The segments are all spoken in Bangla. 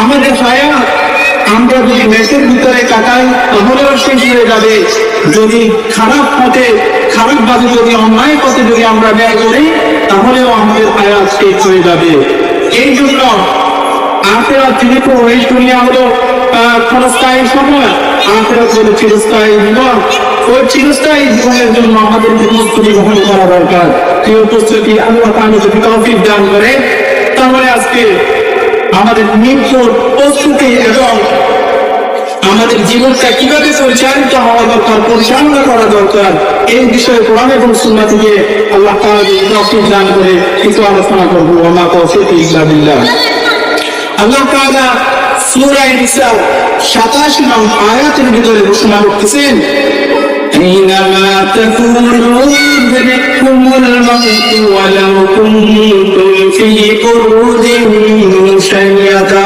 আমাদের হায়াত আমরা যদি মেসের ভিতরে কাটাই তাহলেও শেষ হয়ে যাবে। যদি খারাপ পথে, খারাপ ভাবে, যদি অন্যায় পথে যদি আমরা ব্যয় করি তাহলেও আমাদের হায়াত শেষ হয়ে যাবে। এই জন্য আখিরাত যেহেতু এই দুনিয়া হলো ক্ষণস্থায়ী সময়, আখিরাত হলো চিরস্থায়ী জীবন। ওই চিরস্থায়ী জীবনের জন্য আমাদেরকে প্রস্তুতি গ্রহণ করা দরকার। এই প্রস্তুতি আল্লাহ তাআলা যদি তৌফিক দান করে তাহলে আজকে আমাদের মৃত্যুর প্রস্তুতি এবং আমাদের জীবনটা কিভাবে পরিচালিত হওয়া দরকার, পরিচালনা করা দরকার, এই বিষয়ে কোরআন এবং সুন্নাহ থেকে আল্লাহ তাআলা তৌফিক দান করে কিছু আলোচনা করব। ওয়া মা তাওফীক ইল্লা বিল্লাহ। আল্লাহ তাআলা সূরা নিসা 27 নং আয়াতের ভিতরে ঘোষণা করতেছেন, أينما تكونوا يدرككم الموت ولو كنتم في بروج مشيدة।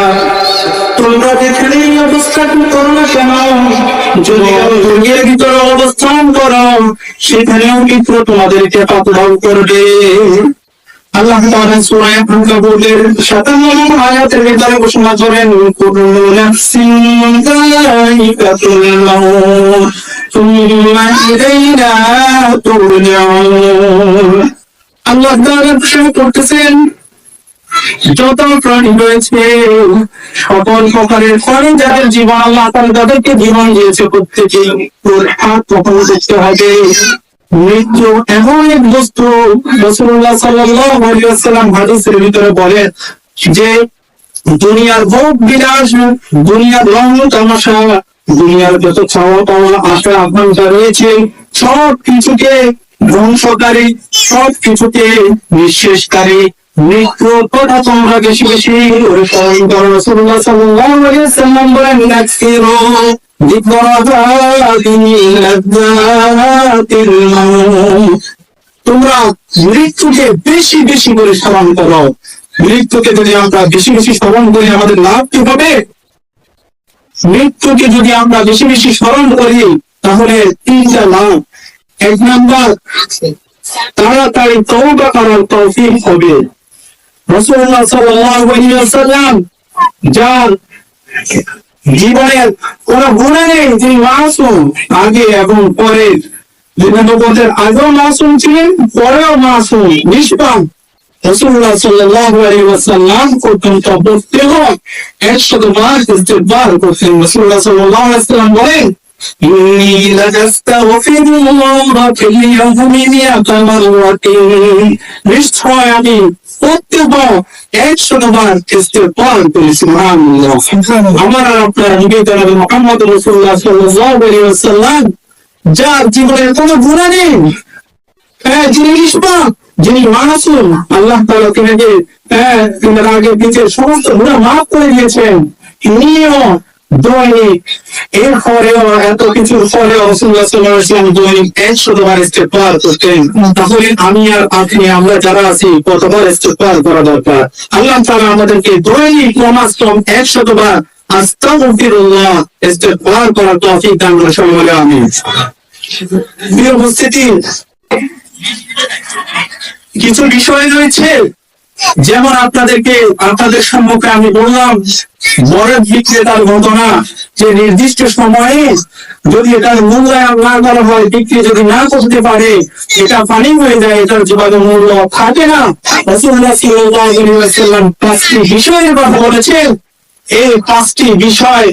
তোমরা যেখানেই অবস্থান করো না কেন, যদি দুনিয়ার ভিতরে অবস্থান করো সেখানেও কিন্তু তোমাদেরকে পাকড়াও করবে। আল্লাহ তাআলা সূরা আনকাবুতের 57 নম্বর আয়াতের ভিতরে ঘোষণা করেন, কুল্লু নাফসিন যায়িকাতুল মাউত সুম্মা ইলাইনা তুরজাউন। আল্লাহ তাআলা ঘোষণা করতেছেন, যত প্রাণী রয়েছে সকল প্রকারের প্রাণী যাদের জীবন আল্লাহ তাআলা তাদেরকে জীবন দিয়েছে, প্রত্যেকেই হাত কখন দেখতে হবে। মৃত্যু এমন এক বস্তু, রাসূলুল্লাহ সাল্লাল্লাহু আলাইহি ওয়াসাল্লাম হাদিসের ভিতরে বলেন যে দুনিয়ার ভোগ বিলাস, দুনিয়ার রং তামাশা, দুনিয়ার যত চাওয়া পাওয়া আশা আকাঙ্ক্ষা রয়েছে সব কিছুকে ধ্বংসকারী, সব কিছুকে নিঃশেষকারী মৃত্যুর কথা তোমরা বেশি বেশি স্মরণ করো। রাসূলুল্লাহ সাল্লাল্লাহু আলাইহি ওয়াসাল্লাম বলেন, নাকসিরু তোমরা মৃত্যুকে বেশি বেশি করে স্মরণ করো। মৃত্যুকে যদি আমরা বেশি বেশি স্মরণ করি আমাদের লাভ কি হবে? মৃত্যুকে যদি আমরা বেশি বেশি স্মরণ করি তাহলে 3টা লাভ। 1 নাম্বার, তাড়াতাড়ি তওবা করার তৌফিক হবে। রাসূলুল্লাহ সাল্লাল্লাহু আলাইহি ওয়াসাল্লাম যার জীবনের কোন গুনাহ নেই, যিনি মাসুম, আগে এবং পরে, নবুয়তের আগেও মাসুম ছিলেন, পরেও মাসুম, নিষ্পাপ, রাসূলুল্লাহ সাল্লাল্লাহু আলাইহি ওয়াসাল্লাম পর্যন্ত প্রত্যেক 100 বার ইস্তিগফার করতেন। রাসূলুল্লাহ সাল্লাল্লাহু আলাইহি ওয়াসাল্লাম বলেন, ইন্নী লাস্তাগফিরুল্লাহ ফিল ইয়াউমি মিআতা মাররাতিন, নিশ্চয় আমি প্রত্যেক 100 বার ইস্তিগফার করি। সুবহানাল্লাহ। আমার আর আপনার নবী জনাব মুহাম্মদ রাসূলুল্লাহ সাল্লাল্লাহু আলাইহি ওয়াসাল্লাম যার জীবনের কোনো গুনাহ নেই, যিনি নিষ্পাপ, যিনি মাসুম, আল্লাহ তাআলা তিনাকে তিনার আগে পিছে সমস্ত গুনাহ মাফ করে দিয়েছেন। তিনিও দৈনিক, এরপরেও এত কিছুর পরেও রাসূলুল্লাহ সাল্লাল্লাহু আলাইহি ওয়াসাল্লাম দৈনিক 100 বার ইস্তিগফার করতেন। তাহলে আমি আর আপনি, আমরা যারা আছি, কতবার ইস্তিগফার করা দরকার? আল্লাহ তাআলা আমাদেরকে দৈনিক কমসে-কম 100 বার আস্তাগফিরুল্লাহ ইস্তিগফার করার তৌফিক দান করুন। সবাই বলে আমিন। প্রিয় উপস্থিতি, কিছু বিষয় রয়েছে, যেমন আপনাদের সম্মুখে আমি বললাম বরফ বিক্রেতার ঘটনা, যে নির্দিষ্ট সময়ে যদি এটার মূল্যায়ন না করা হয়, বিক্রি যদি না করতে পারে, এটা পানি হয়ে যায়, এটার জীবাণু মূল্য থাকে না। রাসূলুল্লাহ সাল্লাল্লাহু আলাইহি ওয়াসাল্লাম 5টি বিষয়ের কথা বলেছেন। এই 5টি বিষয়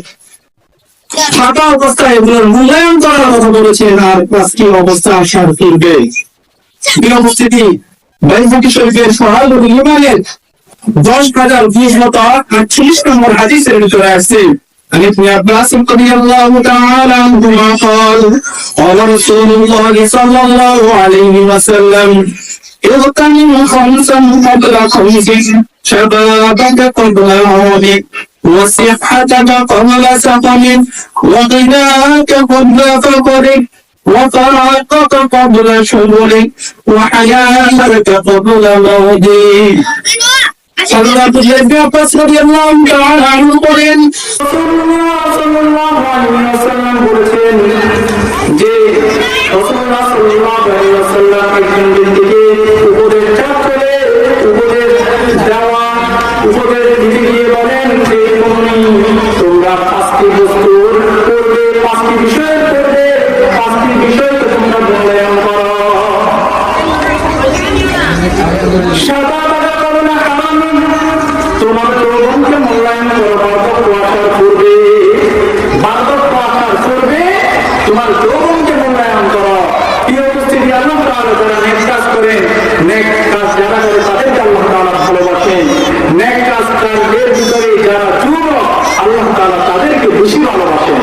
থাকা অবস্থায় এগুলোর মূল্যায়ন করার কথা বলেছেন, আর 5টি অবস্থা আসার পূর্বে। উপস্থিতি, বাইহাকী শরীফের সোহাইবুল ঈমানের 10,238 নম্বর হাদিসের ভিতরে আছে, عن ابن عباس رضي الله تعالى عنهما قال قال رسول الله صلى الله عليه وسلم اغتنم 5 قبل 5 شبابك قبل هرمك وصحتك قبل سقمك وغناك قبل فقرك وفراقك قبل شغلك وحياتك قبل موتك। আব্দুল্লাহ ইবনে আব্বাস রাদিয়াল্লাহু তাআলা আনহু বলেন, রাসূলুল্লাহ সাল্লাল্লাহু আলাইহি ওয়াসাল্লাম বলেছেন যে রাসূলুল্লাহ সাল্লাল্লাহু আলাইহি ওয়াসাল্লাম একজন ব্যক্তিকে উপরের চাপ করে উপরের দেওয়া উপরের দিকে গিয়ে বলেন যে কোন পাঁচটি বস্তুর করবে, পাঁচটি বিষয়ের করবে, পাঁচটি বিষয়কে তোমরা মূল্যায়ন করো। সাদা বাজা করো না হারাম, তোমার যৌবনকে মূল্যায়ন করো বার্ধক্য আসার পূর্বে, বার্ধক্য আসার পূর্বে তোমার যৌবনকে মূল্যায়ন করো। প্রিয় উপস্থিতি, আল্লাহ তাআলা যারা নেক কাজ করেন, নেক কাজ যারা করে তাদেরকে আল্লাহ তাআলা ভালোবাসেন। নেক কাজের ভিতরে যারা যুবক, আল্লাহ তাআলা তাদেরকে বেশি ভালোবাসেন।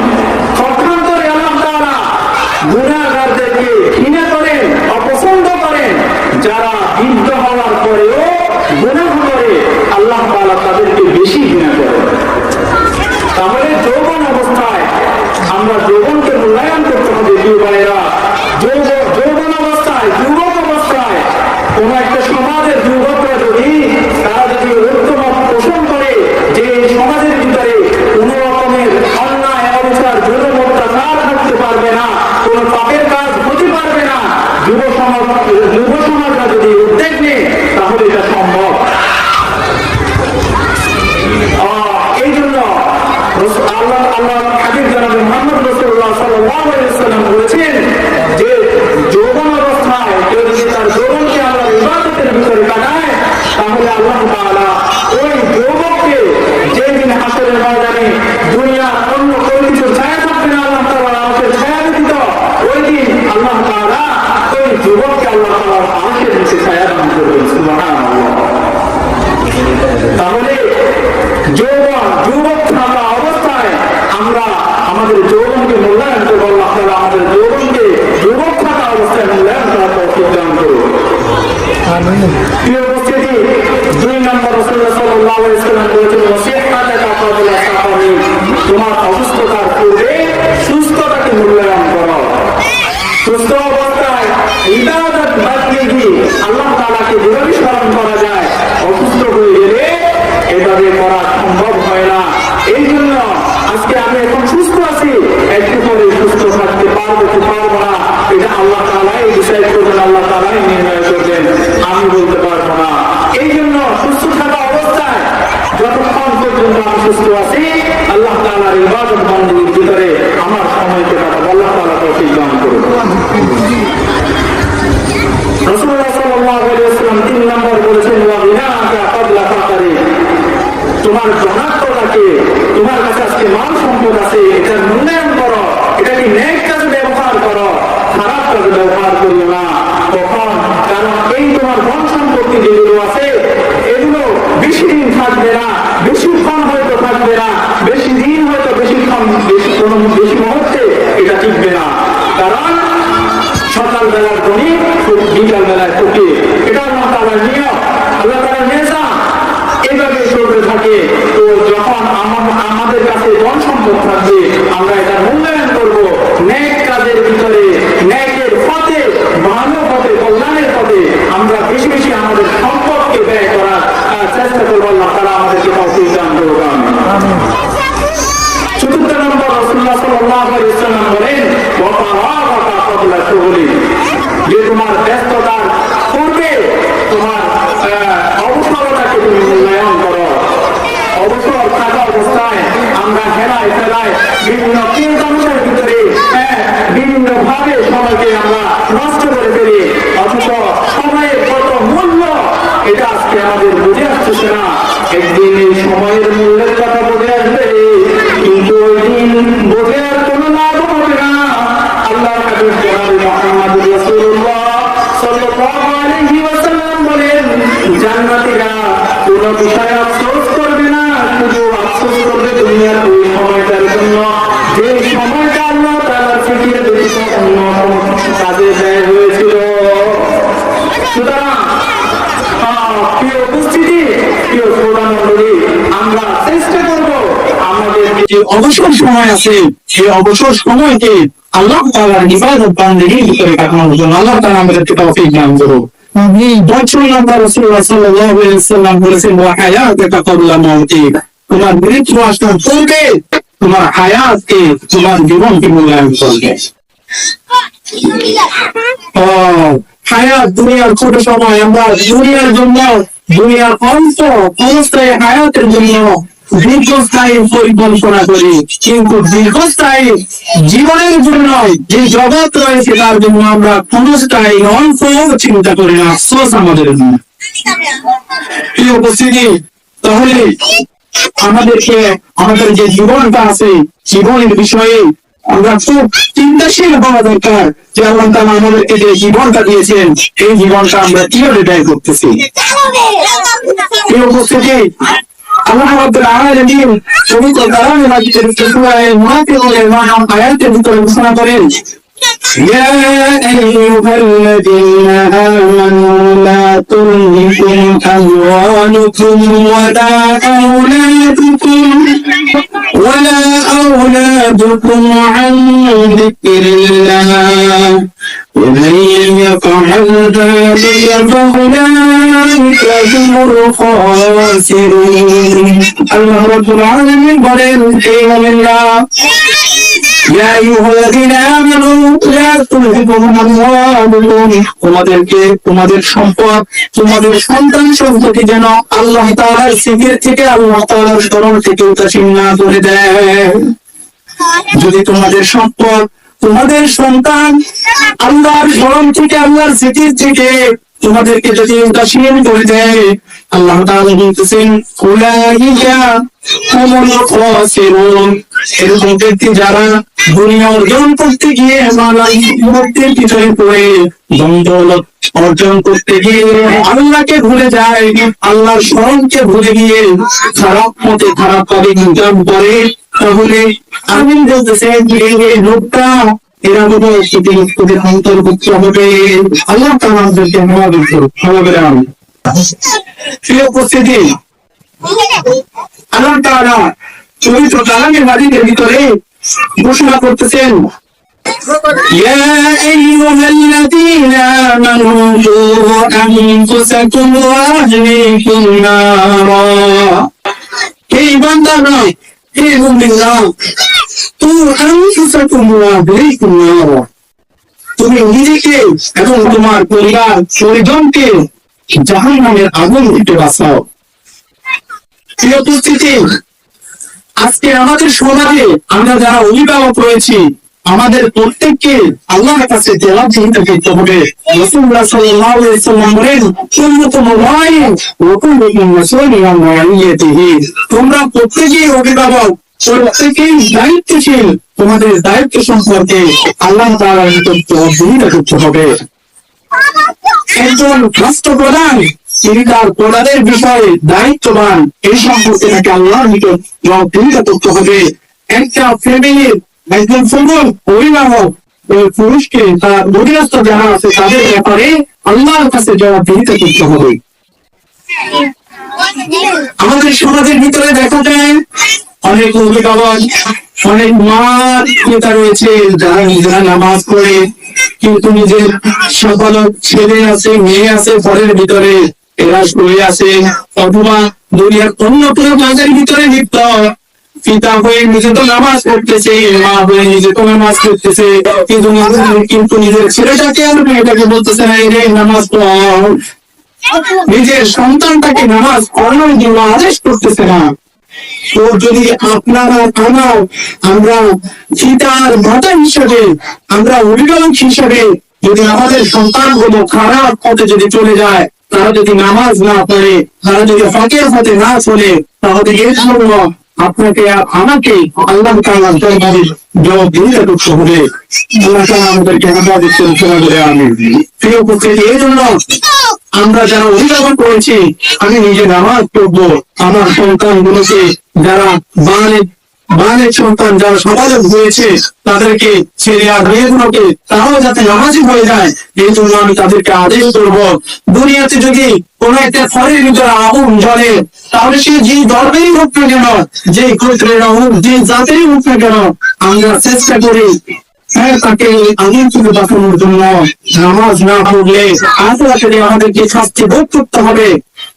পক্ষান্তরে আল্লাহ তাআলা গুনাহগারদেরকে ঘৃণা করেন, অপছন্দ করেন। যারা বৃদ্ধ হওয়ার পরেও গুনাহ করে, আল্লাহ তাআলা তাদেরকে বেশি ঘৃণা করেন। তাহলে যৌবন অবস্থায় আমরা যৌবনকে মূল্যায়ন করতে হবে। প্রিয় ভাইয়েরা, যৌবন অবস্থায়, যুবক অবস্থায় কোন একটা সমাজের যুবকরা যদি তারা যদি ঐক্যমত পোষণ করে যে সমাজের ভিতরে কোন রকমের অন্যায় অবিচার জুলুম অত্যাচার করতে পারবে না, কোন পাপের কাজ হতে পারবে না, যুব সমাজরা যদি উদ্যোগ নেয় তাহলে এটা সম্ভব। এই জন্য আল্লাহ হাবিব জনাব মুহাম্মদ রাসূলুল্লাহ সাল্লাল্লাহু আলাইহি ওয়াসাল্লাম বলেছেন যে যৌবন অবস্থায় কেউ যদি তার যৌবনকে আল্লাহর ইবাদতের ভিতরে কাটায়, তাহলে আল্লাহ তাআলা ওই যৌবনকে যেদিন হাসরের ময়দানে দুনিয়ার অন্য কোনো কিছু ছায়া থাকবে না, আল্লাহ তাআলা আমাকে ছায়া দিত, ওই দিন আল্লাহ তাআলা ওই যুবককে আল্লাহ তাআলা আরশের নিচে ছায়া দান করবেন। সুবহানাল্লাহ। তাহলে যুবক থাকা অবস্থায় আমরা আমাদের যৌবনকে মূল্যায়ন করবো। আল্লাহ তাআলা আমাদের যৌবনকে যুবক থাকা অবস্থায় মূল্যায়ন করার তৌফিক দান করুন। প্রিয় উপস্থিতি, 2 নম্বর রাসূলুল্লাহ সাল্লাল্লাহু আলাইহি ওয়াসাল্লাম বলেছেন, ওয়াসিহাতাকা ক্বাবলা সাফারি, তোমার অসুস্থতার পূর্বে সুস্থতাকে মূল্যায়ন করো। সুস্থ অবস্থায় ইবাদত বাদলিগি আল্লাহ তাআলাকে যেভাবে স্মরণ করা যায়, অসুস্থ হয়ে গেলে এভাবে করা সম্ভব হয় না। এই জন্য আজকে আমি এখন সুস্থ আছি, একটু পরে সুস্থ থাকতে পারবো কি পারবো না, এটা আল্লাহ তাআলাই ডিসাইড করবেন, আল্লাহ তাআলাই নির্ণয় করবেন, আমি বলতে পারবো না। এই জন্য সুস্থ থাকা অবস্থায় যতক্ষণ পর্যন্ত আমি সুস্থ আছি, আল্লাহ তাআলার ইবাদত বন্দেগীর ভিতরে আমার সময়কে কাটাবো। আল্লাহ তাআলা তৌফিক দান করুন। রাসূলুল্লাহ সাল্লাল্লাহু আলাইহি ওয়াসাল্লাম 3 নম্বর বলেছেন, ওয়া গিনাকা ক্বাবলা ফাকরি, তোমার ধনাত্মতাকে, তোমার কাছে আজকে মাল সম্পদ আছে, এটার মূল্যায়ন করো, এটাকে নেক কাজে ব্যবহার করো, খারাপ কাজে ব্যবহার করিও না। তখন কারণ এই তোমার ধন সম্পত্তি যেগুলো আছে এগুলো বেশি দিন থাকবে না, বেশিক্ষণ হয়তো থাকবে না, বেশি দিন হয়তো বেশিক্ষণ বেশি মুহূর্তে এটা টিকবে না। কারণ সকাল বেলার ধনী বিকাল বেলায় ফুটে, এটা আল্লাহ তাআলার নিয়ম, আল্লাহ তাআলার নেশা, এইভাবে চলতে থাকে। তো যখন আমাদের কাছে ধন সম্পদ থাকবে, আমরা এটা মূল্যায়ন করবো, নেক কাজের ভিতরে, নেকের পথে, ভালো পথে, কল্যাণের পথে আমরা বেশি বেশি আমাদের সম্পদকে ব্যয় করার চেষ্টা করবো। আল্লাহ তাআলা আমাদেরকে তৌফিক দান করুন। 4 নম্বর রাসূলুল্লাহ সাল্লাল্লাহু আলাইহি ওয়াসাল্লাম বলেন, ওয়া ফারাগাকা ক্বাবলা শুগলি, যে তোমার ব্যস্ততার পূর্বে তোমার অবসরটাকে তুমি মূল্যায়ন করো। অবসর থাকা অবস্থায় আমরা হেলায় ফেলায় বিভিন্ন চিন্তার ভিতরে বিভিন্ন ভাবে সময়কে আমরা নষ্ট করে ফেলি, অথচ সময়ের কত মূল্য এটা আজকে আমাদের বুঝে আসছে না। একদিন এই সময়ের মূল্যের কথা বুঝে আসবে, কিন্তু ওই দিন বুঝে আর কোনো লাভ হবে না। আল্লাহ হাবিব জনাব মুহাম্মদ রাসূলুল্লাহ সাল্লাল্লাহু আলাইহি ওয়াসাল্লাম বলেন, জান্নাতীরা কোনো বিষয়ে আফসোস করবে না, শুধু আফসোস করবে দুনিয়ার ওই সময়টার জন্য, যে সময়টা আল্লাহ তাআলার ফিকির ব্যতীত অন্য কাজে ব্যয় হয়েছিল। সুতরাং প্রিয় উপস্থিতি, প্রিয় শ্রোতামণ্ডলী, আমরা চেষ্টা করবো আমাদের যে অবসর সময় আছে সেই অবসর সময়কে আল্লাহ তাআলার ইবাদত বান্দেগীর ভিতরে কাটানোর জন্য আল্লাহ তাআলা আমাদেরকে তৌফিক দান করুন। 5 নম্বর রাসূলুল্লাহ সাল্লাল্লাহু আলাইহি ওয়াসাল্লাম বলেছেন, ওয়া হায়াতাকা ক্বাবলা মাউতিক, তোমার মৃত্যু আসার পূর্বে তোমার হায়াতকে, তোমার জীবনকে মূল্যায়ন করবে। হায়াত দুনিয়ার ছোট সময়, আমরা দুনিয়ার জন্য, দুনিয়ার অল্প অবস্থায় হায়াতের জন্য দীর্ঘস্থায়ী পরিকল্পনা করি, কিন্তু দীর্ঘস্থায়ী জীবনের জন্য যে জগৎ রয়েছে তার জন্য আমরা ক্ষণস্থায়ী অল্প চিন্তা করি না। আফসোস আমাদের জন্য। প্রিয় উপস্থিতি, তাহলে আমাদেরকে আমাদের যে জীবনটা আছে, জীবনের বিষয়ে আমরা খুব চিন্তাশীল হওয়া দরকার যে আল্লাহ তাআলা আমাদেরকে যে জীবনটা দিয়েছেন এই জীবনটা আমরা কিভাবে ব্যয় করতেছি। প্রিয় উপস্থিতি, আল্লাহ রাব্বুল আলামিন পবিত্র কালামে মাজিদের সূরা মুনাফিকুনের আয়াতের ভিতরে ঘোষণা করেন, يا أيها الذين آمنوا لا تلهكم أموالكم ولا أولادكم عن ذكر الله ومن يفعل ذلك فأولئك هم الخاسرون। الله رب العالمين বলেন, يا أيها الذين آمنوا لا تلهكم أموالكم, তোমাদের সম্পদ, তোমাদের সন্তান সম্পত্তি যেন আল্লাহ তাআলার জিকির থেকে, আল্লাহ তাআলার স্মরণ থেকে উদাসীন না করে দেয়। যদি তোমাদের সম্পদ, তোমাদের সন্তান আল্লাহর স্মরণ থেকে, আল্লাহর জিকির থেকে তোমাদেরকে যদি উদাসীন করে দেয়, আল্লাহ তাআলা বলতেছেন, উলাইকা হুমুল খাসিরুন, এরকম ব্যক্তি যারা দুনিয়া অর্জন করতে গিয়ে মুক্তির পিছনে পড়ে, দৌলত অর্জন করতে গিয়ে আল্লাহকে ভুলে যায়, আল্লাহর স্মরণকে ভুলে গিয়ে খারাপ পথে খারাপ পথে ইনকাম করে, তাহলে আমি বলতেছেন যে এই লোকটা এরা বলে প্রতিনিধিদের অন্তর্ভুক্ত হবে। আল্লাহ তাআলা আমাদেরকে ক্ষমা করে আনুন। প্রিয় উপস্থিতি, আল্লাহ তাআলা পবিত্র কালামের মাজিদের ভিতরে ঘোষণা করতেছেন, يا أيها الذين آمنوا قوا أنفسكم وأهليكم نارا, হে বান্দারা, হে মুমিনরা, তুমি নিজেকে এবং তোমার পরিবার পরিজনকে জাহান্নামের আগুন থেকে বাঁচাও। প্রিয় উপস্থিতি, আজকে আমাদের সমাজে আমরা যারা অভিভাবক রয়েছি, আমাদের প্রত্যেককে আল্লাহর কাছে জবাবদিহিতা করতে হবে। রাসূলুল্লাহ সাল্লাল্লাহু আলাইহি ওয়াসাল্লাম বলেন, কুল্লুকুম রাইন ওয়া কুল্লুকুম মাসউলুন আন রাইয়াতিহি, তোমরা প্রত্যেকেই অভিভাবক, প্রত্যেকেই দায়িত্বশীল, তোমাদের দায়িত্ব সম্পর্কে আল্লাহ তাআলার নিকট জবাবদিহিতা করতে হবে। একজন রাষ্ট্রপ্রধান, তিনি তার প্রধানের বিষয়ে দায়িত্ববান, এই সম্পর্কে তাকে আল্লাহর নিকট জবাবদিহিতা করতে হবে। একটা ফ্যামিলির একজন সুন্দর অভিভাবক ওই পুরুষকে, তার অধীনস্থ যারা আছে তাদের ব্যাপারে আল্লাহর কাছে জবাবদিহিতা করতে হবে। আমাদের সমাজের ভিতরে দেখা যায় অনেক অভিভাবক, অনেক মা পিতা রয়েছে যারা নিজেরা নামাজ পড়ে, কিন্তু নিজের সকল ছেলে আছে, মেয়ে আছে ঘরের ভিতরে, এরা শুয়ে আছে অথবা দুনিয়ার অন্য কোনো কাজের ভিতরে লিপ্ত। পিতা হয়ে নিজে তো নামাজ পড়তেছে, মা হয়ে নিজে তো নামাজ পড়তেছে, কিন্তু নিজের ছেলেটাকে আর মেয়েটাকে বলতেছে না রে নামাজ পড়, নিজের সন্তানটাকে নামাজ পড়ানোর জন্য আদেশ করতেছে না। তো যদি আপনারা আমরা পিতার মাতা হিসেবে, আমরা অভিভাবক হিসেবে যদি আমাদের সন্তানগুলো খারাপ পথে যদি চলে যায়, তারা যদি নামাজ না পড়ে, তারা যদি হকের পথে না চলে, তাহলে এর জন্য আপনাকে আমাকে আল্লাহ তাআলার দরবারে জবাবদিহিতা করতে হবে। আল্লাহ তাআলা আমাদেরকে হেফাজত করে আমিন। প্রিয় উপস্থিতি, এই জন্য আমরা যারা অভিভাবক করেছি, আমি নিজে নামাজ পড়বো, আমার সন্তানগুলোকে যারা বানের সন্তান যারা সমাজে হয়েছে তাদেরকে ছেলে আর মেয়েগুলোকে তারাও যাতে নামাজি হয়ে যায়, এই জন্য আমি তাদেরকে আদেশ করবো। দুনিয়াতে যদি কোন একটা ফলের ভিতরে আগুন জ্বলে, তাহলে সে যে ধর্মেরই হোক না কেন, যে গোত্রের হোক, যে জাতেরই হোক না কেন, আমরা চেষ্টা করি তাকে আগুন থেকে বাঁচানোর জন্য নামাজ না পড়লে আখেরাতে আমাদেরকে শাস্তি ভোগ করতে হবে।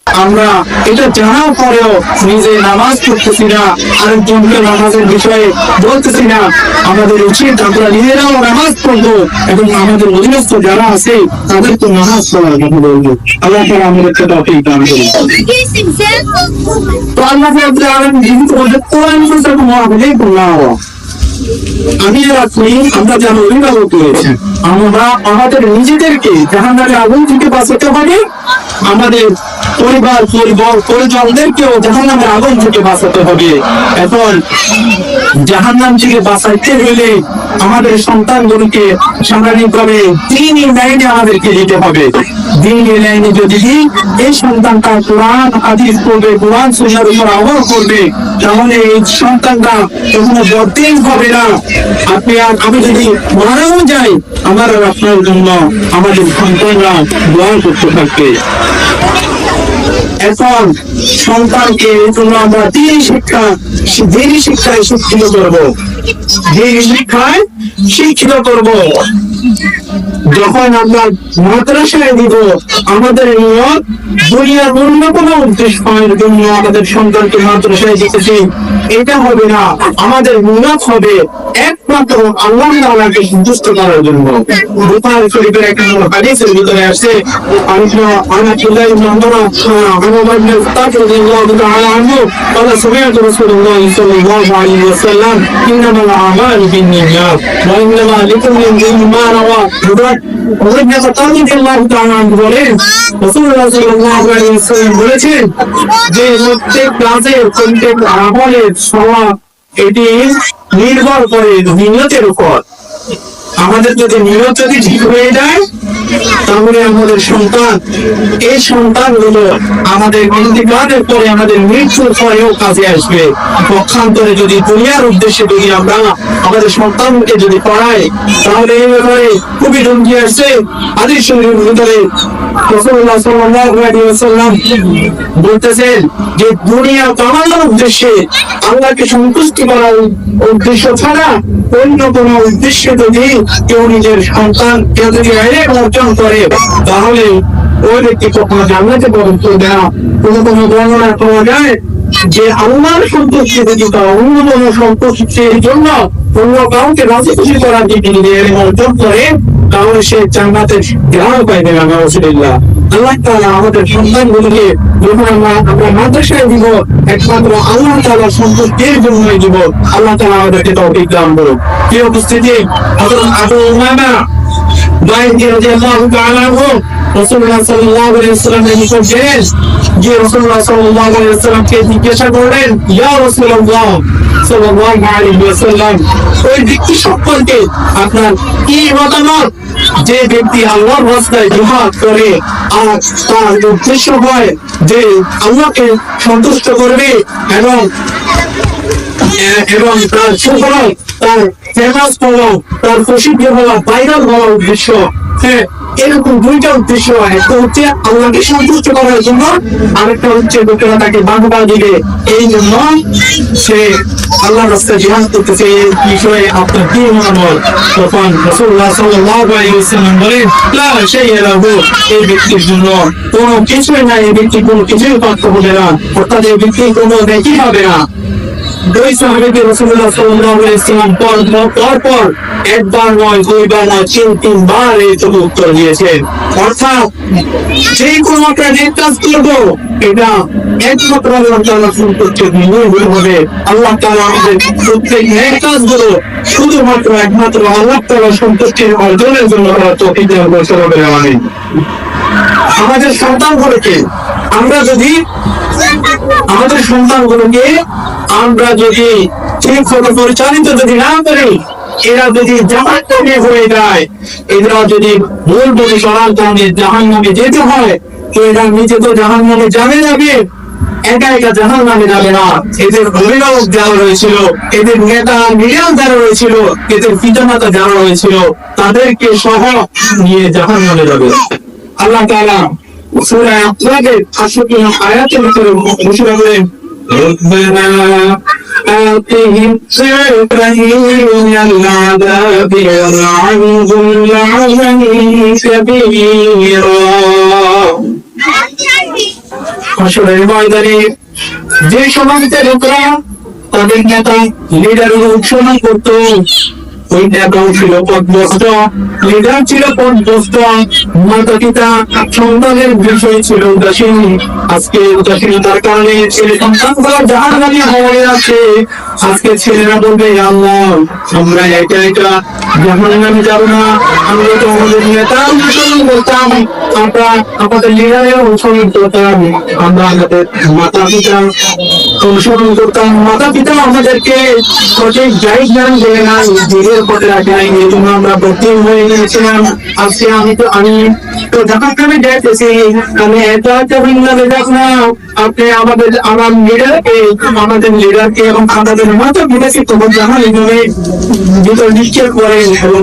আমরা এটা জানার পরেও নিজে নামাজ পড়তেছি না, আরেকজনকে নামাজের বিষয়ে বলতেছি না। আমাদের উচিত আমরা নিজেরাও নামাজ পড়বো এবং আমাদের অধীনস্থ যারা আছে তাদেরকে নামাজ পড়ার কথা বলবো। আল্লাহ তাআলা আমাদেরকে তৌফিক দান করুন। তো আল্লাহ তাআলা যেহেতু ওদের কোরআন শুনতে মহাবলী বললাম, আমি আপনি আমরা যেন অভিভাবক রয়েছে, আমরা আমাদের নিজেদেরকে জাহান্নামের আগুন থেকে বাঁচাতে হবে, আমাদের পরিজনদেরকেও জাহান্নামের আগুন থেকে বাঁচাতে হবে। এখন জাহান্নাম থেকে বাঁচাইতে হলে আমাদের সন্তানগুলোকে সামগ্রিকভাবে দ্বীনি লাইনে আমাদেরকে যেতে হবে। দ্বীনি লাইনে যদি এই সন্তানটা কোরআন হাদিস পড়বে, কোরআন সুন্নাহর উপর আমল করবে, তাহলে এই সন্তানটা কখনো বদদিন হবে না। আপনি আর আমি যদি মারাও যাই, আমার আর আপনার জন্য আমাদের সন্তানরা দোয়া করতে থাকবে। এখন সন্তানকে জন্য আমরা দিনী শিক্ষায় শিক্ষিত করবো, দিনী শিক্ষায় শিক্ষিত করবো। যখন আমরা মাদ্রাসায় দিব, আমাদের নিয়ত দুনিয়ার অন্য কোনো উদ্দেশ্যের জন্য আমাদের সন্তানকে মাদ্রাসায় দিতেছি এটা হবে না। আমাদের নিয়ত হবে একমাত্র আল্লাহ তাআলাকে সন্তুষ্ট করার জন্য। বুখারী শরীফের একটা হাদিসের ভিতরে আসছে, আনাতুল্লাহ ইবনে উমর রাদিয়াল্লাহু তাআলা আনহু قال سمعت رسول الله صلى الله عليه وسلم انما الاعمال بالنيات وانما لكل امرئ ما نوى। বলেছেন যে প্রত্যেক কাজের প্রত্যেক আমলের সওয়াব এটি নির্ভর করে নিয়তের উপর। আমাদের যদি নিয়ত যদি ঠিক হয়ে যায়, তাহলে আমাদের সন্তান, এই সন্তানগুলো আমাদের ইন্তিকালের পরে, আমাদের মৃত্যুর পরেও কাজে আসবে। পক্ষান্তরে যদি দুনিয়ার উদ্দেশ্যে যদি আমরা আমাদের সন্তানকে যদি পড়াই, তাহলে এই ব্যাপারে খুবই হুমকি আসছে। হাদিস শরীফের ভিতরে রাসূলুল্লাহ সাল্লাল্লাহু আলাইহি ওয়াসাল্লাম বলতেছেন যে দুনিয়া কামানোর উদ্দেশ্যে, আল্লাহকে সন্তুষ্টি করার উদ্দেশ্য ছাড়া অন্য কোন উদ্দেশ্যে যদি কেউ নিজের সন্তানকে যদি অর্জন করে, তাহলে ওই ব্যক্তি কখনো জান্নাতে প্রবেশ করবে না। কোনো বর্ণনা পাওয়া যায় যে আল্লাহর সন্তুষ্টি ব্যতীত অন্য কোন সন্তুষ্টির জন্য অন্য কাউকে রাজি খুশি করার যদি অর্জন করে, তাহলে সে জান্নাতের গ্রাহক পাইবে না। নাউযুবিল্লাহ। আল্লাহ তাআলা আমাদের সন্তানগুলোকে যখন আমরা মাদ্রাসায় দিব, একমাত্র আল্লাহ তাআলার সন্তুষ্টির জন্যই দিব। আল্লাহ তাআলা আমাদেরকে তৌফিক দান করুন। প্রিয় উপস্থিতি, হযরত আবু উমামা বায়জি রাদিয়াল্লাহু তাআলা আনহু রাসূলুল্লাহ সাল্লাল্লাহু আলাইহি ওয়াসাল্লামের নিকট গেলেন, যে রাসূলুল্লাহ সাল্লাল্লাহু আলাইহি ওয়াসাল্লামকে জিজ্ঞাসা করলেন, ইয়া রাসূলুল্লাহ সাল্লাল্লাহু আলাইহি ওয়াসাল্লাম, ওই ব্যক্তি সম্পর্কে আপনার কি মতামত যে ব্যক্তি আল্লাহর রাস্তায় জিহাদ করে আর তার উদ্দেশ্য হয় যে আল্লাহকে সন্তুষ্ট করবে এবং তার সুফল, তার ফেমাস হওয়া, তার প্রসিদ্ধ হওয়া, ভাইরাল হওয়া উদ্দেশ্য। হ্যাঁ, এরকম দুইটা উদ্দেশ্য। একটা হচ্ছে আল্লাহকে সন্তুষ্ট করার জন্য, আরেকটা হচ্ছে লোকেরা তাকে বাহবা দিবে, এই জন্য সে আল্লাহর রাস্তায় জিহাদ করতেছে। এই বিষয়ে আপনার কি মতামত? তখন রাসূলুল্লাহ সাল্লাল্লাহু আলাইহি ওয়াসাল্লাম বলেন, লা শাইআ লাহু, এই ব্যক্তির জন্য কোনো কিছুই নাই, এই ব্যক্তি কোনো কিছুই প্রাপ্ত হবে না, অর্থাৎ এই ব্যক্তি কোনো নেকি হবে না। দুই সাহাবীকে রাসূলুল্লাহ সাল্লাল্লাহু আলাইহি ওয়াসাল্লাম পর একবার নয়, দুইবার নয়, তিনবার এই উত্তর দিয়েছেন। অর্থাৎ যে কোনো একটা নেক কাজ করবো, এটা একমাত্র আল্লাহ তাআলার সন্তুষ্টির জন্য হবে। আল্লাহ তাআলা আমাদের প্রত্যেক নেক কাজগুলো শুধুমাত্র একমাত্র আল্লাহ তাআলার সন্তুষ্টির অর্জনের জন্য তৌফিক দান করুন। আমিন। আমাদের সন্তানগুলোকে আমরা যদি ঠিকভাবে পরিচালিত যদি না করি, এরা যদি জাহান্নামে হয়ে যায়, এরা যদি ভুল বলে চলার কারণে জাহান্নামে যেতে হয়, তো এরা নিজে তো জাহান্নামে যাবে, একা একা জাহান্নামে যাবে না। এদের অভিভাবক যারা রয়েছিল, এদের নেতা লিডার যারা রয়েছিল, এদের পিতামাতা যারা রয়েছিল, তাদেরকে সহ নিয়ে জাহান্নামে যাবে। আল্লাহ তাআলা সূরা আহজাবের ৬৮ আয়াতের ভিতরে ঘোষণা করেন, ربنا آتهم ضعفين من العذاب والعنهم لعنا كبيرا। হাসরের ময়দানে যে সমস্ত লোকরা তাদের নেতা লিডারের অনুসরণ করতো, ওই নেতাও ছিল পদভ্রষ্ট, লিডার ছিল পদভ্রষ্ট, মাতা পিতা সন্তানের বিষয় ছিল উদাসীন। আজকে উদাসীনতার কারণে ছেলে সন্তানগুলো জাহান্নামী হয়ে আছে। আজকে ছেলেরা বলবে, আল্লাহ আমরা একা একা জাহান্নামে যাব না, আমরা তো আমাদের নেতা অনুসরণ করতাম, আমরা আমাদের লিডারের অনুসরণ করতাম, আমরা আমাদের মাতা পিতা অনুসরণ করতাম, মাতা পিতা আমাদেরকে সঠিক গাইডলাইন দেয় না, দিনের পথে রাখে নাই, এই জন্য আমরা বর্তিম হয়ে গিয়েছিলাম। আজকে আমি তো জাহান্নামে যাইতেছি, আমি একা একা জাহান্নামে যাব না। আপনি আমার লিডারকে এবং আমাদের মাতা পিতাকে তখন জাহান্নামে ভিতর নিক্ষেপ করেন এবং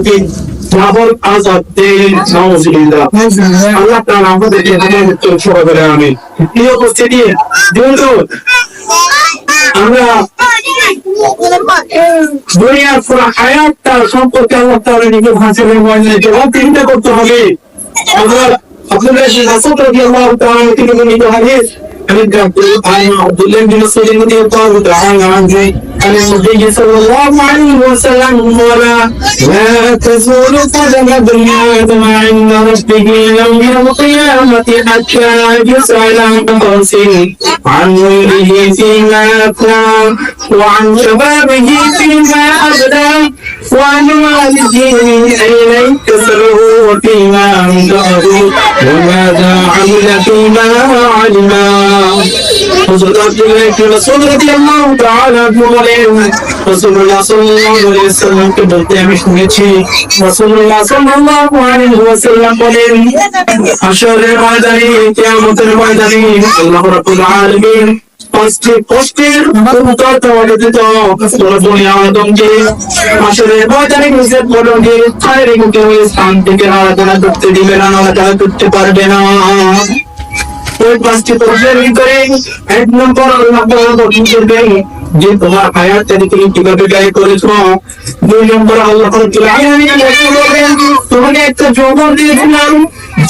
ডাবল আযাব দেন। নাউযুবিল্লাহ। আল্লাহ তাআলা আমাদেরকে হেদায়েত করুন সবাই বলে আমিন। প্রিয় উপস্থিতি, যেহেতু আমরা দুনিয়ার পুরো হায়াতটা সম্পর্কে আল্লাহ তাআলা নিজে হাসরের ময়দানে জবাবদিহিতা করতে হবে। আমরা আব্দুল্লাহ ইবনে মাসউদ রাদিয়াল্লাহু তাআলা থেকে বর্ণিত হাদিস, আব্দুল্লাহ ইবনে মাসউদ রাদিয়াল্লাহু তাআলা আনহু عن النبي صلى الله عليه وسلم قال لا تزول قدم ابن آدم عند ربه يوم القيامة حتى يسأل عن رأسه عن عمره فيما أفنى وعن شبابه فيما أبلى وعن والده أين اكتسبه وفيما أنفقه وماذا عمل فيما علما. حضرت عبد الله بن مسعود رضي الله تعالى عنه রাসূলুল্লাহ সাল্লাল্লাহু আলাইহি ওয়াসাল্লামকে বলতে আমি শুনেছি, রাসূলুল্লাহ সাল্লাল্লাহু আলাইহি ওয়াসাল্লাম বলেন, হাশরের ময়দানে, কিয়ামতের ময়দানে আল্লাহ রাব্বুল আলামিন পাঁচটি প্রশ্নের উত্তর দেওয়ার জন্য বনি আদমকে হাশরের ময়দানে নিষেধ করলেন যে খায়রে মুখে ওই স্থান থেকে নাড়াচাড়া করতে দিবে না, নাড়াচাড়া করতে পারবে না। ওই পাঁচটি প্রশ্নের ভিতরে এক নম্বর আল্লাহ তাআলা বলেন যে তোমার হায়াতটাকে তুমি কিভাবে ব্যয় করেছো। দুই নম্বর আল্লাহ বলেন তোমাকে একটা যৌবন দিয়েছিলাম,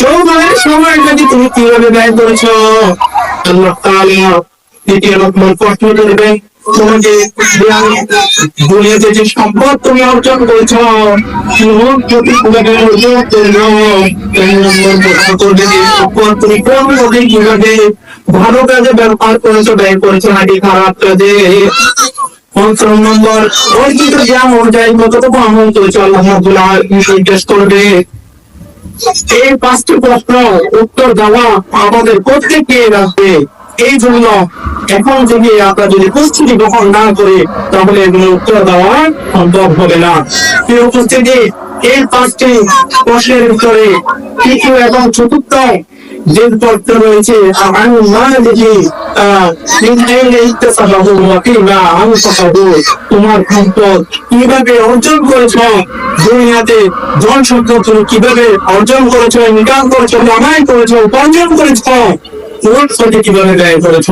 যৌবনের সময়টাকে তুমি কিভাবে ব্যয় করেছো। আল্লাহ তাআলা তৃতীয় নম্বর প্রশ্ন করবেন তোমাকে দুনিয়াতে যে সম্পদ তুমি অর্জন করেছো কিভাবে অর্জন করলো। তিন নম্বর প্রশ্ন করবে যে সম্পদ তুমি কোন ভাবে কিভাবে ভালো কাজে ব্যবহার করেছো, ব্যয় করেছো নাকি খারাপ কাজে। পঞ্চম নম্বর অর্জিত জ্ঞান অনুযায়ী কতটুকু আমল করেছো আল্লাহ রাব্বুল আলামিন জিজ্ঞেস করবে। এই পাঁচটি প্রশ্ন উত্তর দেওয়া আমাদের প্রত্যেককে রাখবে। এই জন্য এখন থেকে আমরা যদি প্রস্তুতি গ্রহণ না করি তাহলে এগুলো উত্তর দেওয়া সম্ভব হবে না। এই উপস্থিতি, এই পাঁচটি প্রশ্নের ভিতরে তৃতীয় এবং চতুর্থ যে তথ্য রয়েছে তোমার সম্পদ কিভাবে অর্জন করেছ, দুনিয়াতে ধন সম্পদ তুমি কিভাবে অর্জন করেছ, ইনকাম করেছ, কামাই করেছ, উপার্জন করেছ, কিভাবে ব্যয় করেছ।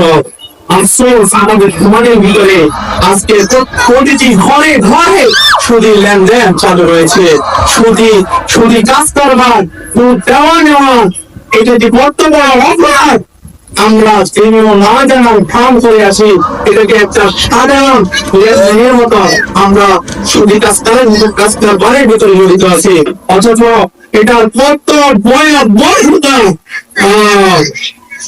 আফসোস আমাদের সমাজের ভিতরে আজকে প্রতিটি ঘরে ঘরে সুদী লেনদেন চালু রয়েছে, সুদী কাজ করবার, সুদ দেওয়া নেওয়া, এটা যে বর্তমান অপরাধ আমরা তিনিও না জানার ভান করে আসি। এটাকে একটা সাধারণ লেনদেনের মতো আমরা সুদী কাজ করবার ভিতরে জড়িত আছি, অথচ এটার কত ভয়াবহতা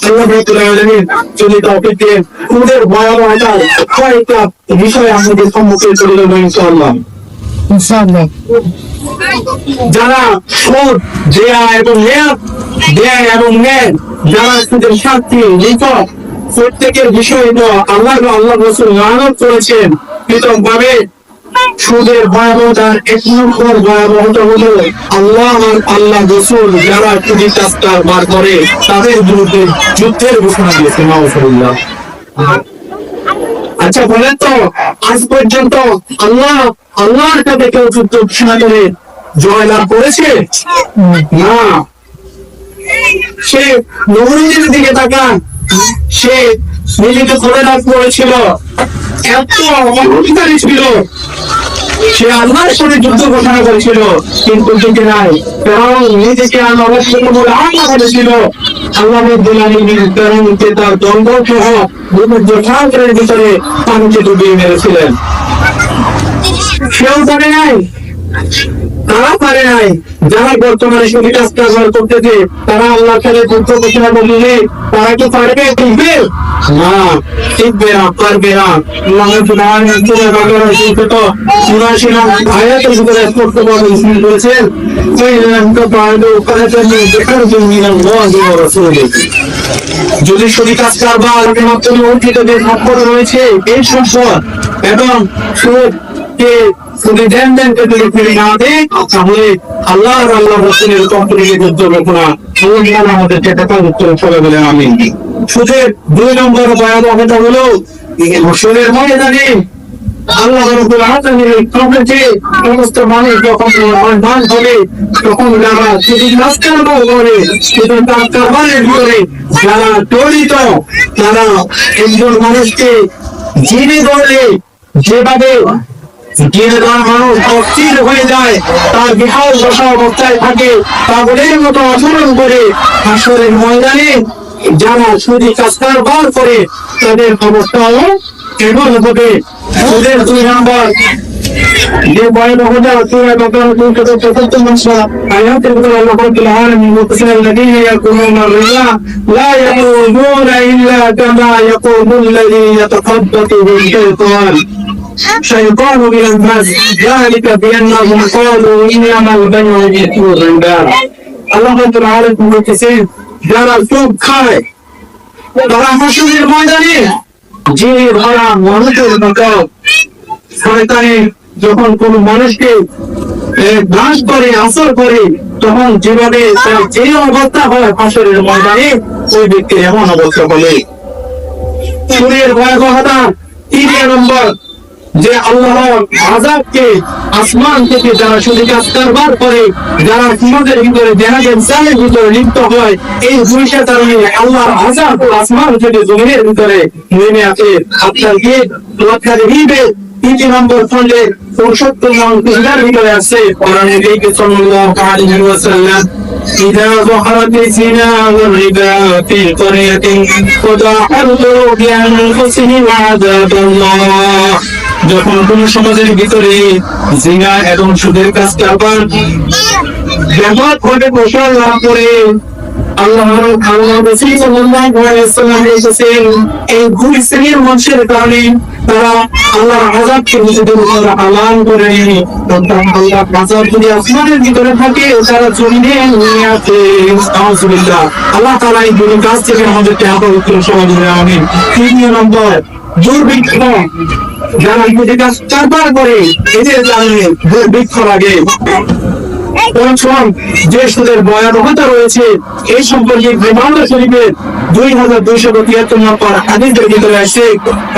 আল্লাহ রাব্বুল আলামিন যদি তৌফিক দেন সুদের ভয়াবহতার কয়েকটা বিষয় আমাদের সম্মুখে তুলে ধরবো ইনশাআল্লাহ। যারা সুদ দেয়া এবং নেন, যারা সুদের শাস্তি নিকট প্রত্যেকের বিষয় আল্লাহ রাসূল লানত করেছেন পৃথকভাবে। সুদের ভয়াবহতার এক নম্বর ভয়াবহতা হলো আল্লাহ রাসূল যারা সুদী কাজটা বার করে তাদের বিরুদ্ধে যুদ্ধের ঘোষণা দিয়েছে। নাউযুবিল্লাহ। আচ্ছা বলেন তো, আজ পর্যন্ত আল্লাহর সাথে কেউ যুদ্ধ ঘোষণা করে জয়লাভ করেছে? না। সে নমরুদের দিকে তাকান, সে নিজেকে ধরে লাভ করেছিল, এত অহংকারী ছিল, সে আল্লাহর সাথে যুদ্ধ ঘোষণা করেছিল কিন্তু টিকে নাই, কারণ নিজেকে বলে আল্লাহ বলেছিল আল্লাহ রাব্বুল আলামিন কারণকে তার দণ্ড সহ ভূমধ্য সাগরের ভিতরে পানিতে ডুবিয়ে মেরেছিলেন। সেও পারে নাই, তারা পারে নাই। যারা বর্তমানে সুফি কাজ কারবার করতেছে তারা আল্লাহর সাথে যুদ্ধ ঘোষণা করলে তারা কি পারবে? টিকবে না, টিকবে না, পারবে না। আল্লাহ সুবহানাহু ওয়া তাআলা তো সূরা আয়াতের ভিতরে স্পষ্ট ভাবে উল্লেখ করেছেন, যদি সুফি কাজ কারবার মাধ্যমে অর্জিত যে সম্পদ রয়েছে এই সম্পদ এবং সুদকে যদি লেনদেনকে যদি ফিরে না দেয় তাহলে আল্লাহ আর আল্লাহ রাসূলের কোম্পানিকে যুদ্ধ ঘোষণা আল্লাহ আমাদের যেটা উত্তর চলে বলে আমি সুদের 2 নম্বর ভয়াবহতা হলো সুদের ময়দানে আল্লাহ রাব্বুল আলামিনের কবরে সমস্ত মানুষ যখন ময়দান হবে তখন যারা যদি নাস্তার করে শুধু তার কারবারের ভিতরে যারা জড়িত তারা একজন মানুষকে জিনে ধরলে যেভাবে মানুষ অস্থির হয়ে যায়, তার বিহাল দশা অবস্থায় থাকে, পাগলের মতো আচরণ করে হাসরের ময়দানে যারা সুদী কাজ কারবার করে তাদের অবস্থাও কেমন হবে। সুদের 2 নম্বর যে ভয়াবহতা সূরা বাকারা 274 আয়াতের ভিতরে আল্লাহ রাব্বুল আলামিন বলেছেন الذين يأكلون الربا لا يقومون إلا كما يقوم الذي يتخبطه الشيطان من المس ذلك بأنهم قالوا إنما البيع مثل الربا আল্লাহ রাব্বুল আলামিন বলেছেন যারা সুদ খায় তারা হাসরের ময়দানে যে ধরা মানুষের মতো শয়তানে যখন কোন মানুষকে নাশ করে আসর করে তখন যেভাবে তার যে অবস্থা হয় হাসরের ময়দানে ওই ব্যক্তির এমন অবস্থা বলে। সুদের ভয়াবহতা 3 নম্বর যে আল্লাহর আযাবকে আসমান থেকে যারা সুদী কাজ কারবার করে যারা সমাজের ভিতরে জানাজার জালের ভিতরে লিপ্ত হয় এই জিনিসের কারণে আল্লাহর আযাব আসমান থেকে জমিনের ভিতরে নেমে আসে। আপনার কি লক্ষ্য দিবে 3 নম্বর ফলে 65 নম্বর ভিতরে আছে কোরআন নবী সাল্লাল্লাহু আলাইহি ওয়াসাল্লাম إذا ظهرت الزنا والربا في قرية فضاعوا بأنفسهم عذاب الله যখন কোন সমাজের ভিতরে জিনা এবং সুদের কাজ কারবার ব্যাপকভাবে প্রসার লাভ করে আল্লাহ রাসূল সাল্লাল্লাহু আলাইহি ওয়াসাল্লাম বলেছেন এই দুই শ্রেণীর মানুষের কারণে তারা আল্লাহর আযাবকে নিজেদের উপর আলান করে নিয়ে আল্লাহর আযাব যদি আসমানের ভিতরে থাকে তারা জমিনে নিয়ে আসে। আউযুবিল্লাহ। আল্লাহ তাআলা এই দুই কাজ থেকে আমাদেরকে হেফাজত করুন সবাই বলে আমিন। 3 নম্বর দুর্ভিক্ষ যারা সুদের কাজ কারবার করে এদের কারণে দুর্ভিক্ষ লাগে। পঞ্চম যে সুদের ভয়াবহতা রয়েছে এই সম্পর্কে বুখারী শরীফের 2273 নম্বর হাদিসের ভিতরে আসছে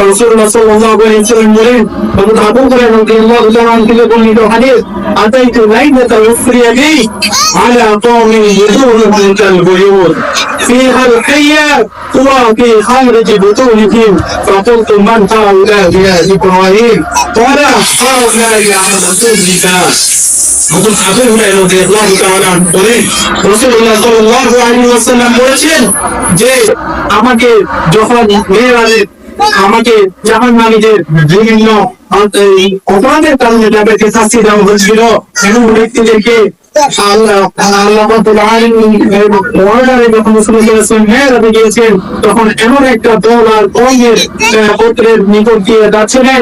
রাসূলুল্লাহ সাল্লাল্লাহু আলাইহি ওয়াসাল্লাম বলেন আবু হুরায়রা রাদিয়াল্লাহু তাআলা থেকে বর্ণিত হাদিস আতাইতু লাইলাতাল ইসরিয়াবি আলা কওমিন ইয়াদুরুন কাল বুয়ুত فيها الحية وفي خارج بطونهم فقلت من هؤلاء يا إبراهيم قال هؤلاء يعملون الربا আবু হুরায়রা রাদিয়াল্লাহু তাআলা বলেন রাসূলুল্লাহ সাল্লাল্লাহু আলাইহি ওয়াসাল্লাম বলেছেন যে আমাকে যখন মেয়েরাদের আমাকে জাহান্নামীদের বিভিন্ন অপরাধের কারণে তাদেরকে শাস্তি দেওয়া হয়েছিল এমন ব্যক্তিদেরকে আল্লাহ রাব্বুল আলামিন ওয়াদারে যখন রাসূলুল্লাহ সাল্লাল্লাহু আলাইহি গিয়েছেন তখন এমন একটা দল আর কওমের গোত্রের নিকট গিয়ে যাচ্ছিলেন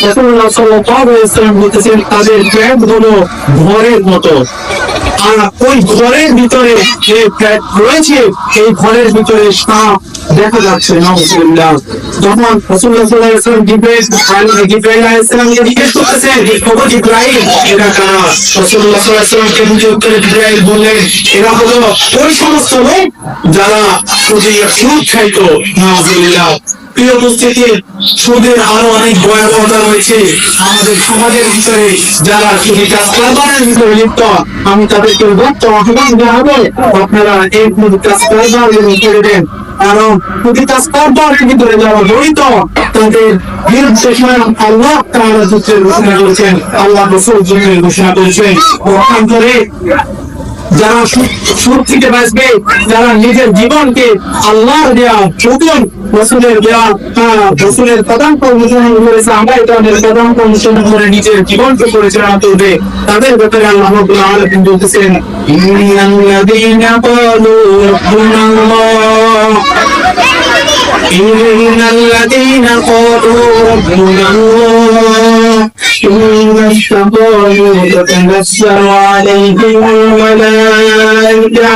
রাসূলুল্লাহ সাল্লাল্লাহু আলাইহি ওয়াসাল্লাম বলেছেন তাদের পেট হলো ঘরের মতো আর ওই ঘরের ভিতরে যে পেট রয়েছে এই ঘরের ভিতরে সাপ দেখা যাচ্ছে। নাউযুবিল্লাহ। যখন রাসূলুল্লাহ সাল্লাল্লাহু আলাইহি ওয়াসাল্লাম জিবরাইল আলাইহিস সালামকে জিজ্ঞেস করতেছেন ওগো জিবরাইল এরা কারা? রাসূলুল্লাহ সাল্লাল্লাহু আলাইহি ওয়াসাল্লামকে উত্তরে জিবরাইল বললেন এরা হলো ওই সমস্ত লোক যারা সুদ খাইতো। নাউযুবিল্লাহ। প্রিয় উপস্থিতি সুদের আরো অনেক ভয়াবহতা রয়েছে আমাদের সমাজের ভিতরে যারা সুদী কাজ কারবারের ভিতরে লিপ্ত আমি তাদেরকে বলতে আহ্বান জানাবো আপনারা এই সুদী কাজ কারবার করে দেন কারণ সুদী কাজ কারবারের ভিতরে যারা জড়িত তাদের বিরুদ্ধে আল্লাহ তাআলা যুদ্ধের ঘোষণা করেছেন আল্লাহ রাসূল যুদ্ধের ঘোষণা করেছেন। পক্ষান্তরে যারা সুদ থেকে বাঁচবে, যারা নিজের জীবনকে আল্লাহর দেওয়া হুকুম রসুলের দেওয়া রসুলের পদাঙ্ক অনুসরণ করেছে, আমরা এটা পদাঙ্ক অনুসরণ করে নিজের জীবনকে পরিচালনা করবে, তাদের ব্যাপারে আল্লাহ রাব্বুল আলামিন বলতেছেন ইন্নাল্লাযীনা ক্বালু রাব্বুনাল্লাহ إن الذين قالوا ربنا الله ثم استقاموا تتنزل عليهم الملائكة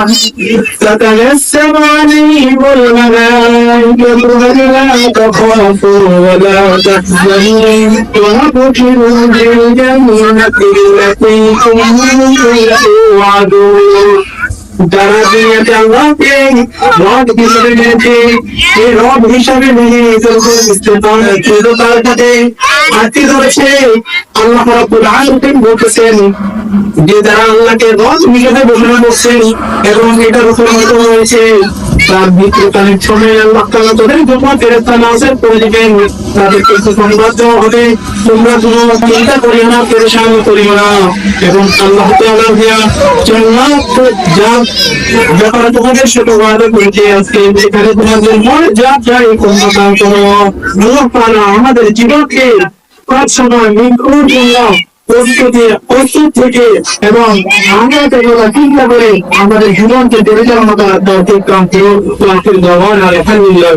ألا تخافوا ولا تحزنوا وأبشروا بالجنة التي كنتم توعدون। যারা দুনিয়াতে আল্লাহকে রব হিসেবে মেনেছে, এই রব হিসাবে মেনে তার সাথে আঁকড়ে ধরেছে, আল্লাহ রাব্বুল আলামিন বলতেছেন যে যারা আল্লাহকে রব হিসেবে ঘোষণা করছেন এবং এটার উপর মত হয়েছে, তার মৃত্যুকালীন সময়ে আল্লাহ তাআলা তাদের জন্য ফেরেশতা নাযিল করে দিবেন, তাদেরকে সংবাদ দেওয়া হবে তোমরা কোনো চিন্তা করিও না, পেরেশান করিও না, এবং আল্লাহ তাআলা দেয়া জান্নাত যা ব্যাপারে তোমাদের সাথে ওয়াদা করেছে, আজকে এখানে তোমাদের মনে যা চাই তোমরা তা করো। আল্লাহ তাআলা আমাদের জীবনকে সব সময় মৃত্যুর জন্য প্রস্তুত থেকে এবং আমরা চিন্তা করে আমাদের জীবনকে পরিচালনা করার তৌফিক দান করুন। আলহামদুলিল্লাহ।